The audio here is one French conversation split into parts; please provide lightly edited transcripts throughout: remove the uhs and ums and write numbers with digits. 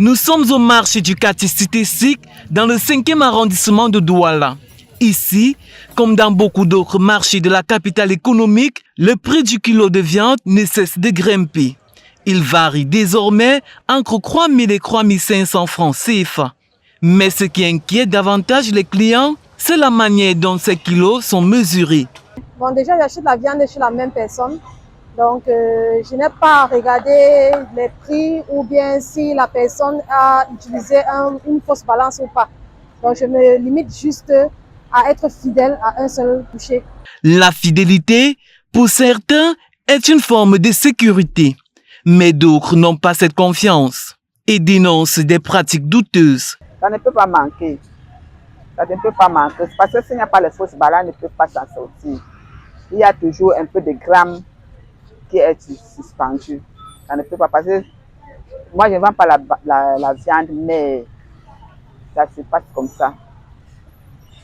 Nous sommes au marché du quartier Cité Sick dans le 5e arrondissement de Douala. Ici, comme dans beaucoup d'autres marchés de la capitale économique, le prix du kilo de viande ne cesse de grimper. Il varie désormais entre 3 000 et 3 500 francs CFA. Mais ce qui inquiète davantage les clients, c'est la manière dont ces kilos sont mesurés. Bon, déjà, j'achète la viande chez la même personne. Donc, je n'ai pas regardé les prix ou bien si la personne a utilisé une fausse balance ou pas. Donc, je me limite juste à être fidèle à un seul boucher. La fidélité, pour certains, est une forme de sécurité. Mais d'autres n'ont pas cette confiance et dénoncent des pratiques douteuses. Ça ne peut pas manquer. Ça ne peut pas manquer. Parce que s'il n'y a pas les fausses balances, on ne peut pas s'en sortir. Il y a toujours un peu de grammes qui est suspendu. Ça ne peut pas passer. Moi, je ne vends pas la viande, mais ça se passe comme ça.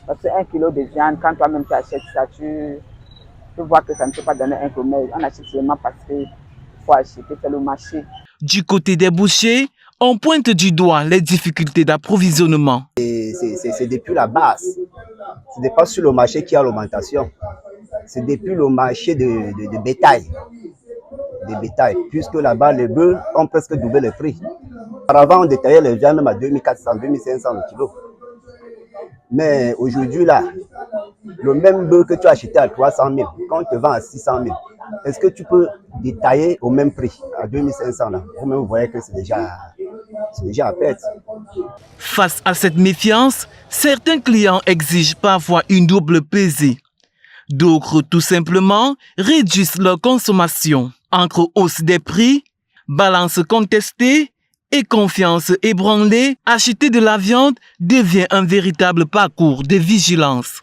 Parce que 1 kilo de viande, quand toi-même tu achètes ça, tu vois que ça ne peut pas donner 1 kilo. Mais on achète seulement parce qu'il faut acheter, c'est le marché. Du côté des bouchers, on pointe du doigt les difficultés d'approvisionnement. C'est depuis la base. Ce n'est pas sur le marché qu'il y a l'augmentation. C'est depuis le marché de bétail. Puisque là-bas, les bœufs ont presque doublé le prix. Auparavant, on détaillait les viandes à 2400, 2500 le kilo. Mais aujourd'hui, là, le même bœuf que tu as acheté à 300 000, quand on te vend à 600 000, est-ce que tu peux détailler au même prix, à 2500 là? Vous-même, vous voyez que c'est déjà à perte. Face à cette méfiance, certains clients exigent parfois une double pesée. D'autres, tout simplement, réduisent leur consommation. Entre hausse des prix, balance contestée et confiance ébranlée, acheter de la viande devient un véritable parcours de vigilance.